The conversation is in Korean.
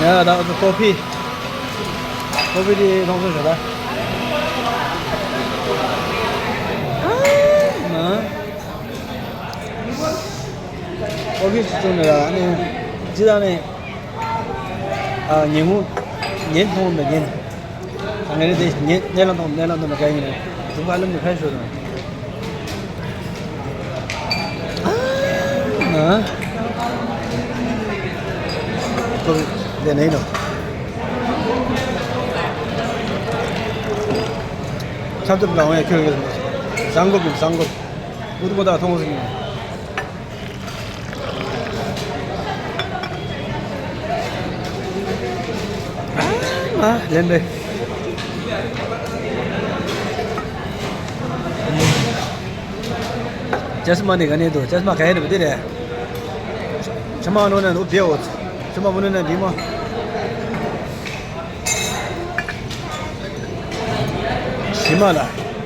야, 나 커피. 커피디 동서 줘라. 커피 주는라 아니 지단에 아 년후 년통은 년 당연히 내년도 막아이네 중간은 못 해줘도 아 커피 내 내일 참좀 나오네 교육에서 쌍급 우리보다 동호생이 lên đi chasma này cái này thôi chasma cái này biết đấy chasma nó là nó béo chasma nó là gì mà 심하다